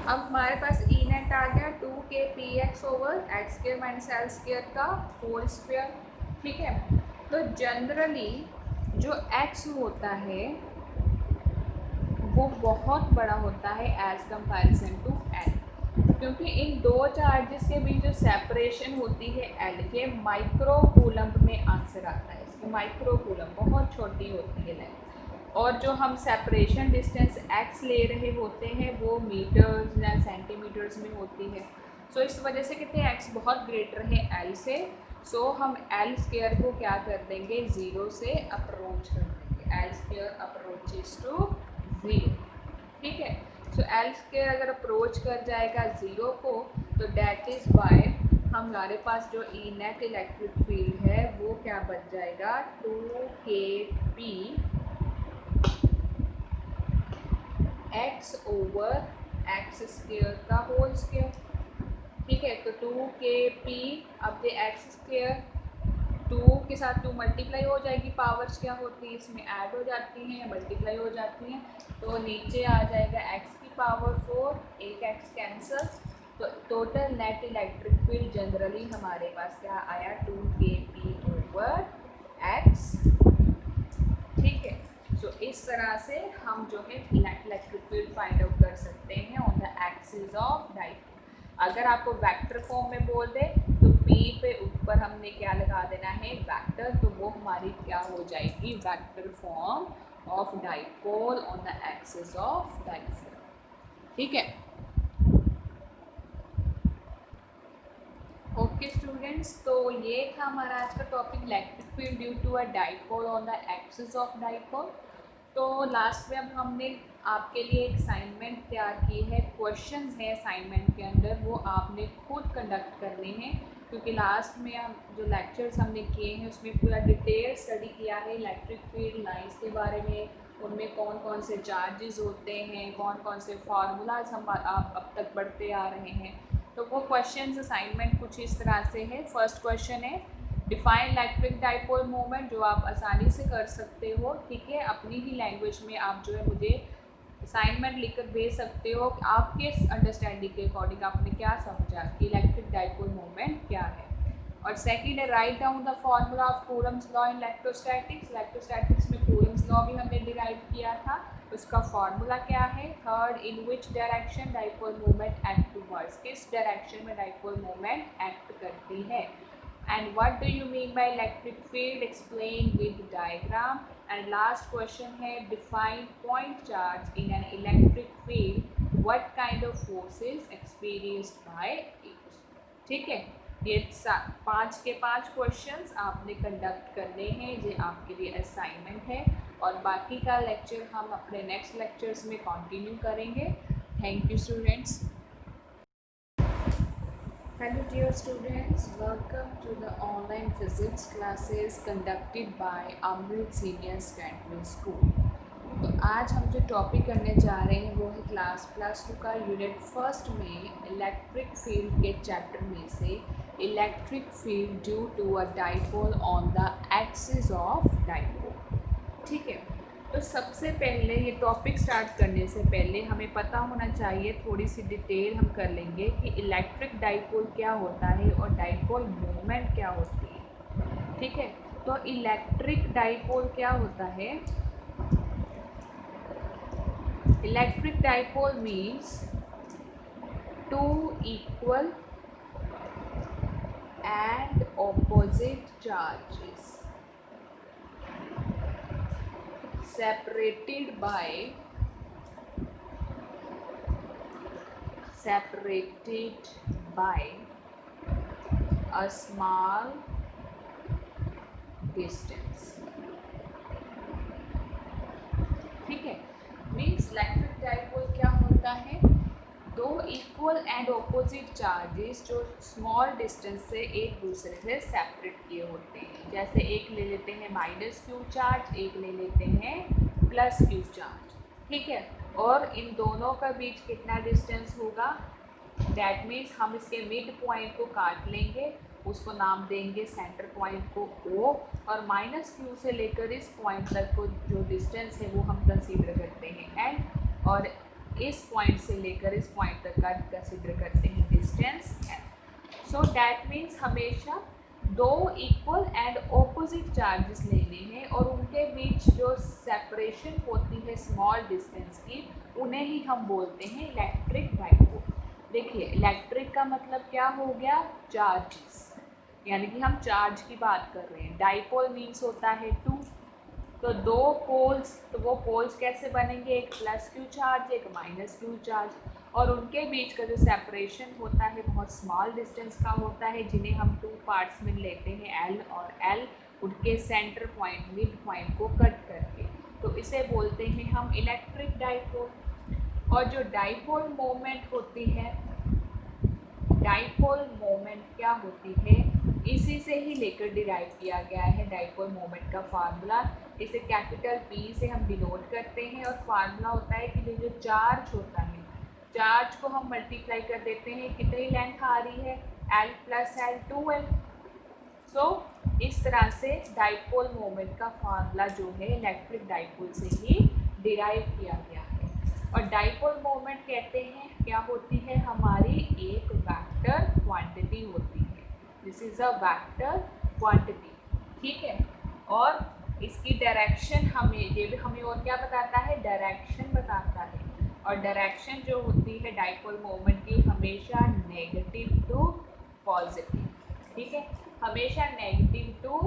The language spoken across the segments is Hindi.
अब हमारे पास ई नेट आ गया 2k px over x square minus L square का होल स्क्वायर। ठीक है, तो जनरली जो x होता है वो बहुत बड़ा होता है एज कंपैरिजन टू एल, क्योंकि इन दो चार्जेस के बीच जो सेपरेशन होती है एल के माइक्रो कूलम्ब में आंसर आता है। इसकी माइक्रो कूलम्ब बहुत छोटी होती है लेंथ, और जो हम सेपरेशन डिस्टेंस x ले रहे होते हैं वो मीटर्स या सेंटीमीटर्स में होती है। सो इस वजह से कहते हैं x बहुत ग्रेटर है l से, सो हम एल स्क्वायर को क्या कर देंगे, ज़ीरो से अप्रोच कर देंगे, L square approaches to zero. ठीक है, सो एल स्क्वायर अगर अप्रोच कर जाएगा ज़ीरो को, तो डैट इज़ वाई हमारे पास जो ई नेट इलेक्ट्रिक फील्ड है वो क्या बच जाएगा, 2kp x over x square का होल स्क्वायर। ठीक है, तो 2kp, अब ये एक्स स्क्वायर 2 के साथ 2 मल्टीप्लाई हो जाएगी, पावर्स क्या होती है इसमें ऐड हो जाती हैं, मल्टीप्लाई हो जाती हैं, तो नीचे आ जाएगा x की पावर 4, एक x कैंसल, तो total net electric field generally हमारे पास क्या आया, 2kp ओवर x। ठीक है, सो इस तरह से हम जो है इलेक्ट्रिक फील्ड फाइंड आउट कर सकते हैं on the axis of dipole. अगर आपको वेक्टर फॉर्म में बोल दे तो P पे ऊपर हमने क्या लगा देना है, वेक्टर, तो वो हमारी क्या हो जाएगी, vector form of dipole on the axis of dipole. ठीक है, ओके स्टूडेंट्स, तो ये था हमारा आज का topic, electric field due to a dipole on the axis of dipole. तो लास्ट में अब हमने आपके लिए एक असाइनमेंट तैयार की है, क्वेश्चंस हैं असाइनमेंट के अंदर, वो आपने खुद कंडक्ट करने हैं, क्योंकि लास्ट में हम जो लेक्चर्स हमने किए हैं उसमें पूरा डिटेल स्टडी किया है इलेक्ट्रिक फील्ड लाइंस के बारे में, उनमें कौन कौन से चार्जेस होते हैं, कौन कौन से फार्मूलाज हम आप अब तक पढ़ते आ रहे हैं। तो वो क्वेश्चंस असाइनमेंट कुछ इस तरह से है। फर्स्ट क्वेश्चन है, डिफाइन इलेक्ट्रिक डाइपोल मोमेंट, जो आप आसानी से कर सकते हो। ठीक है, अपनी ही लैंग्वेज में आप जो है मुझे असाइनमेंट लिखकर भेज सकते हो कि आपके अंडरस्टैंडिंग के अकॉर्डिंग आपने क्या समझा कि इलेक्ट्रिक डाइपोल मोमेंट क्या है। और सेकंड है, write down the formula of Coulomb's law in electrostatics. Electrostatics में कूलम्स लॉ भी हमने डिराइव किया था, उसका फॉर्मूला क्या है। Third, in which direction dipole moment act towards, किस डायरेक्शन में डाइपोल मोमेंट एक्ट करती है। And what do you mean by electric field, explain with diagram. And last question है, define point charge in an electric field, what kind of forces experienced bye it. ठीक है, ये 5 के 5 क्वेश्चंस आपने कंडक्ट करने हैं, ये आपके लिए असाइनमेंट है, और बाकी का लेक्चर हम अपने नेक्स्ट लेक्चर्स में कंटिन्यू करेंगे। Thank you students. Hello dear students, welcome to the online physics classes conducted by Amrit Senior Secondary School। तो आज हम जो टॉपिक करने जा रहे हैं वो है क्लास +2 का यूनिट फर्स्ट में इलेक्ट्रिक फील्ड के चैप्टर में से electric field due to a dipole on the axis of dipole. ठीक है, तो सबसे पहले ये टॉपिक स्टार्ट करने से पहले हमें पता होना चाहिए, थोड़ी सी डिटेल हम कर लेंगे कि इलेक्ट्रिक डाइपोल क्या होता है और डाइपोल मोमेंट क्या होती है। ठीक है, तो इलेक्ट्रिक डाइपोल क्या होता है, electric dipole means two equal and opposite charges separated by a small distance। ठीक है, मीन्स इलेक्ट्रिक डाइपोल क्या होता है, दो इक्वल एंड ऑपोजिट चार्जेस जो स्मॉल डिस्टेंस से एक दूसरे से सेपरेट किए होते हैं। जैसे एक ले लेते हैं -q चार्ज, एक ले लेते हैं +q चार्ज। ठीक है, और इन दोनों का बीच कितना डिस्टेंस होगा, डैट मीन्स हम इसके मिड पॉइंट को काट लेंगे, उसको नाम देंगे सेंटर पॉइंट को O, और -q से लेकर इस पॉइंट तक को जो डिस्टेंस है वो हम कंसीडर करते हैं N, और इस पॉइंट से लेकर इस पॉइंट तक का कंसिडर करते हैं distance L. So that means हमेशा दो इक्वल एंड ऑपोजिट चार्जेस लेने हैं और उनके बीच जो सेपरेशन होती है स्मॉल डिस्टेंस की, उन्हें ही हम बोलते हैं इलेक्ट्रिक डाइपोल। देखिए इलेक्ट्रिक का मतलब क्या हो गया, चार्जेस, यानी कि हम चार्ज की बात कर रहे हैं। डाइपोल मीन्स होता है टू, तो दो पोल्स, तो वो पोल्स कैसे बनेंगे, एक प्लस क्यू चार्ज एक माइनस क्यू चार्ज, और उनके बीच का जो सेपरेशन होता है बहुत स्मॉल डिस्टेंस का होता है, जिन्हें हम टू पार्ट्स में लेते हैं एल और एल, उनके सेंटर पॉइंट मिड पॉइंट को कट करके, तो इसे बोलते हैं हम इलेक्ट्रिक डाइपोल। और जो डाइपोल मोमेंट होती है, डाइपोल मोमेंट क्या होती है, इसी से ही लेकर डिराइव किया गया है डाइपोल मोमेंट का फार्मूला। इसे कैपिटल P से हम डिनोट करते हैं और फार्मूला होता है कि जो चार्ज होता है, चार्ज को हम मल्टीप्लाई कर देते हैं, कितनी लेंथ आ रही है, L प्लस L 2L। सो इस तरह से डाइपोल मोमेंट का फार्मूला जो है इलेक्ट्रिक डाइपोल से ही डिराइव किया गया है। और डाइपोल मोमेंट कहते हैं क्या होती है, हमारी एक वेक्टर क्वांटिटी होती है। This is a vector quantity, ठीक है। और इसकी डायरेक्शन हमें, ये भी हमें और क्या बताता है, डायरेक्शन बताता है। और डायरेक्शन जो होती है डाइपोल मोमेंट की, हमेशा नेगेटिव टू पॉजिटिव, ठीक है, हमेशा नेगेटिव टू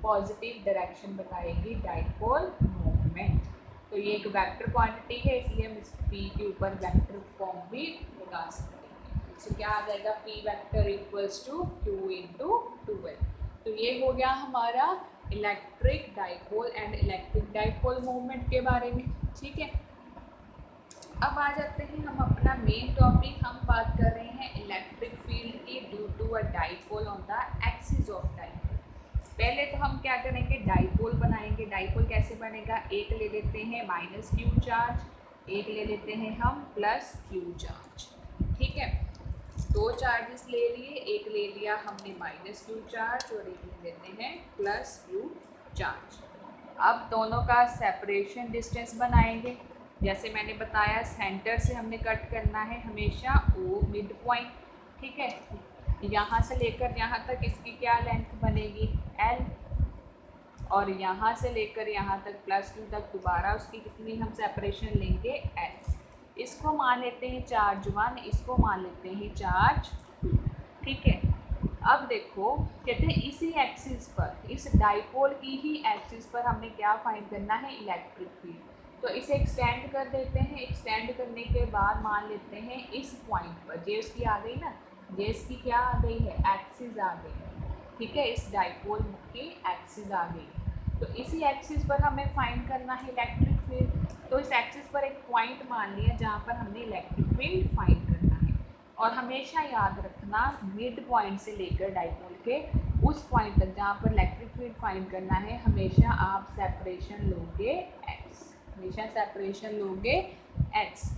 पॉजिटिव डायरेक्शन बताएगी डाइपोल मोमेंट। तो ये एक वेक्टर क्वांटिटी है, इसलिए हम इस P के ऊपर वेक्टर फॉर्म भी लगा सकते हैं। तो क्या आ जाएगा, P vector equals to Q into 2L। तो ये हो गया हमारा electric dipole and electric dipole movement के बारे में, ठीक है। अब आ जाते हैं हम अपना मेन टॉपिक, हम बात कर रहे हैं इलेक्ट्रिक फील्ड की due to a dipole on the axis of dipole. पहले तो हम क्या करेंगे, डाइपोल बनाएंगे। डाइपोल कैसे बनेगा, एक ले लेते हैं माइनस क्यू चार्ज, एक ले लेते हैं हम प्लस क्यू चार्ज, ठीक है। दो चार्जेस ले लिए, एक ले लिया हमने माइनस क्यू चार्ज और एक ले लेते हैं प्लस क्यू चार्ज। अब दोनों का सेपरेशन डिस्टेंस बनाएंगे। जैसे मैंने बताया सेंटर से हमने कट करना है हमेशा ओ मिड पॉइंट, ठीक है। यहाँ से लेकर यहाँ तक इसकी क्या लेंथ बनेगी, L, और यहाँ से लेकर यहाँ तक प्लस क्यू तक दोबारा उसकी कितनी हम सेपरेशन लेंगे, L। इसको मान लेते हैं चार्ज 1, इसको मान लेते हैं चार्ज 2, ठीक है। अब देखो कहते हैं इसी एक्सिस पर, इस डाइपोल की ही एक्सिस पर हमने क्या फाइंड करना है, इलेक्ट्रिक फील्ड। तो इसे एक्सटेंड कर देते हैं, एक्सटेंड करने के बाद मान लेते हैं इस पॉइंट पर, जे इसकी आ गई ना, जे इसकी क्या आ गई है, एक्सिस आ गई है, ठीक है, इस डाइपोल की एक्सिस आ गई है। तो इसी एक्सिस पर हमें फाइंड करना है इलेक्ट्रिक फील्ड। तो इस एक्सिस पर एक पॉइंट मान लिया जहाँ पर हमने इलेक्ट्रिक फील्ड फाइंड करना है। और हमेशा याद रखना मिड पॉइंट से लेकर डाइपोल के उस पॉइंट तक जहाँ पर इलेक्ट्रिक फील्ड फाइंड करना है, हमेशा आप सेपरेशन लोगे x, हमेशा सेपरेशन लोगे x,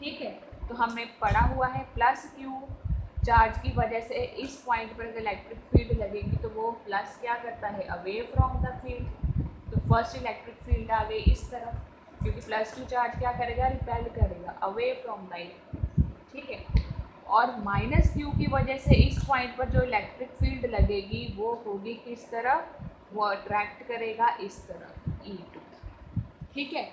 ठीक है। तो हमें पढ़ा हुआ है प्लस क्यू चार्ज की वजह से इस पॉइंट पर अगर इलेक्ट्रिक फील्ड लगेगी तो वो प्लस क्या करता है, अवे फ्रॉम द फील्ड। तो फर्स्ट इलेक्ट्रिक फील्ड आ गई इस तरफ, क्योंकि प्लस क्यू चार्ज क्या करेगा, रिपेल करेगा, अवे फ्रॉम द इलेक्ट्रिक, ठीक है। और माइनस क्यू की वजह से इस पॉइंट पर जो इलेक्ट्रिक फील्ड लगेगी वो होगी किस तरफ, वो अट्रैक्ट करेगा इस तरफ E2, ठीक है।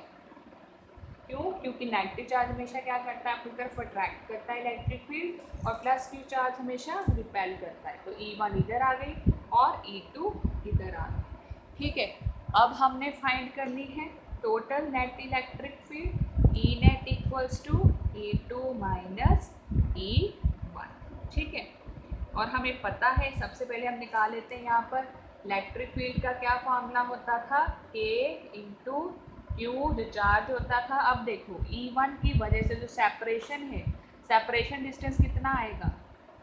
क्यों, क्योंकि नेगेटिव चार्ज हमेशा क्या करता है, अपनी तरफ अट्रैक्ट करता है इलेक्ट्रिक फील्ड, और प्लस क्यू चार्ज हमेशा रिपेल करता है। तो E1 इधर आ गई और E2 इधर आ गई, ठीक है। अब हमने फाइंड करनी है total net electric field, E net equals to E2 minus E1, ठीक है। और हमें पता है, सबसे पहले हम निकाल लेते हैं यहाँ पर इलेक्ट्रिक फील्ड का क्या फॉर्मूला होता था, K इंटू Q जो चार्ज होता था। अब देखो E1 की वजह से जो सेपरेशन है, सेपरेशन डिस्टेंस कितना आएगा,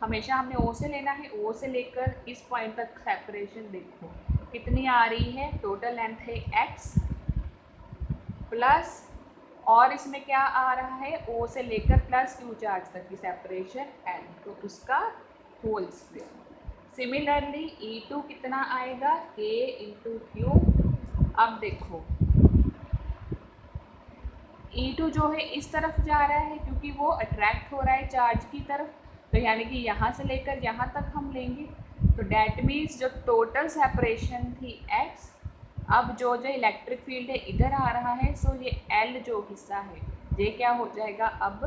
हमेशा हमने O से लेना है, O से लेकर इस पॉइंट तक सेपरेशन देखो कितनी आ रही है, टोटल लेंथ है x प्लस, और इसमें क्या आ रहा है, O से लेकर प्लस Q चार्ज तक की सेपरेशन L, तो उसका होल स्क्वायर। सिमिलरली E2 कितना आएगा, K इंटू Q। अब देखो E2 जो है इस तरफ जा रहा है क्योंकि वो अट्रैक्ट हो रहा है चार्ज की तरफ, तो यानी कि यहाँ से लेकर यहाँ तक हम लेंगे। तो डैट मीन्स जो टोटल सेपरेशन थी x, अब जो इलेक्ट्रिक फील्ड है इधर आ रहा है, सो ये L जो हिस्सा है ये क्या हो जाएगा, अब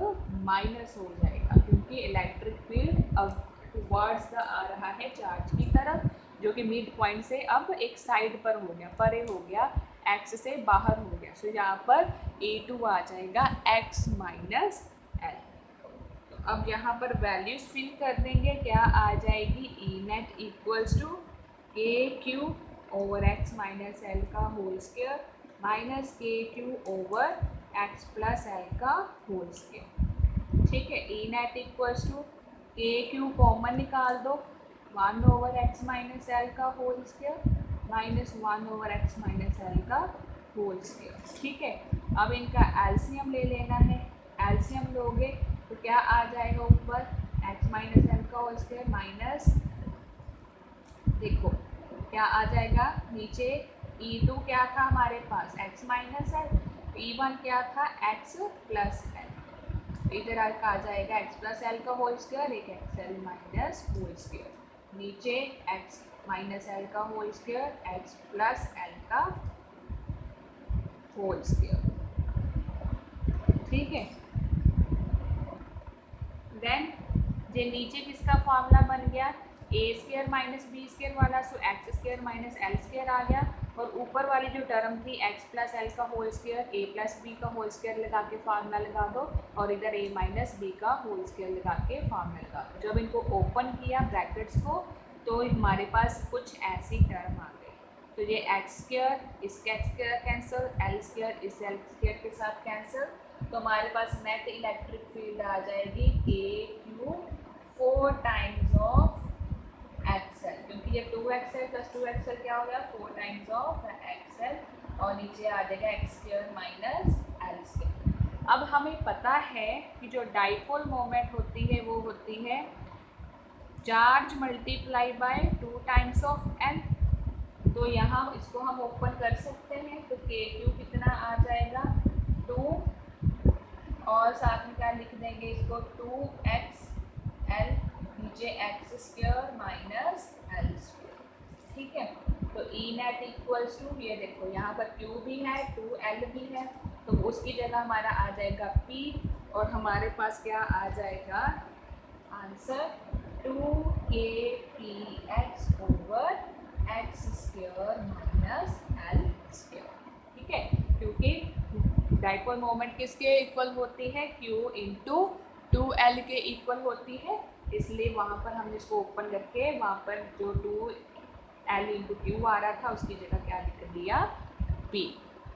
माइनस हो जाएगा, क्योंकि इलेक्ट्रिक फील्ड अब टुवर्ड्स आ रहा है चार्ज की तरफ, जो कि मिड पॉइंट से अब एक साइड पर हो गया, परे हो गया, x से बाहर हो गया। सो यहाँ पर E2 आ जाएगा x माइनस L। तो अब यहाँ पर वैल्यूज फिल कर देंगे, क्या आ जाएगी, E net equals to K Q over X minus L का whole square minus K Q over X plus L का होल स्क्वायर। ठीक है, E net equals to K Q common निकाल दो, 1 ओवर एक्स माइनस एल का whole square minus 1 over X minus L का होल स्क्वायर। ठीक है, अब इनका एलसीएम ले लेना है, एलसीएम लोगे तो क्या आ जाएगा, ऊपर x माइनस एल का होल स्क्वायर माइनस, देखो क्या आ जाएगा, नीचे E2 क्या था हमारे पास x माइनस एल, E1 क्या था x प्लस एल, इधर आ जाएगा x प्लस एल का होल स्क्वायर, एक x L minus whole square, नीचे x माइनस एल का whole square x plus L का होल स्क्वायर। ठीक है, देन ये नीचे किसका फॉर्मूला बन गया, A square minus B square वाला, so x square minus L square आ गया, और ऊपर वाली जो टर्म थी एक्स प्लस एल का whole square A plus B का होल स्क्वायर लगा के फार्मूला लगा दो, और इधर ए माइनस बी का होल स्क्वायर लगा के फार्मूला लगा दो। जब इनको ओपन किया ब्रैकेट्स को, तो हमारे पास कुछ ऐसी टर्म आ गई, तो ये एक्स स्क्वायर इसके x square cancel, L square इस एल स्क्वायर के साथ कैंसिल, तो हमारे पास नेट इलेक्ट्रिक फील्ड आ जाएगी के क्यू 4 टाइम्स ऑफ एक्सएल, क्योंकि ये 2xl प्लस 2xl क्या हो गया, 4 टाइम्स ऑफ एक्सएल, और नीचे आ जाएगा x square minus L square. अब हमें पता है कि जो डाइपोल मोमेंट होती है वो होती है charge multiply by 2 times of L, तो यहाँ इसको हम ओपन कर सकते हैं, तो के क्यू कितना आ जाएगा 2, और साथ में क्या लिख देंगे इसको 2xl, नीचे x square minus L square. ठीक है, तो ई नेट इक्वल्स टू, ये देखो यहाँ पर क्यू भी है 2l भी है, तो उसकी जगह हमारा आ जाएगा p, और हमारे पास क्या आ जाएगा answer 2kpx over x square minus L square. ठीक है, क्योंकि डाइपोल मोमेंट किसके इक्वल होती है, q इंटू 2l के इक्वल होती है, इसलिए वहाँ पर हमने इसको ओपन करके वहाँ पर जो 2l इंटू क्यू आ रहा था उसकी जगह क्या लिख दिया p।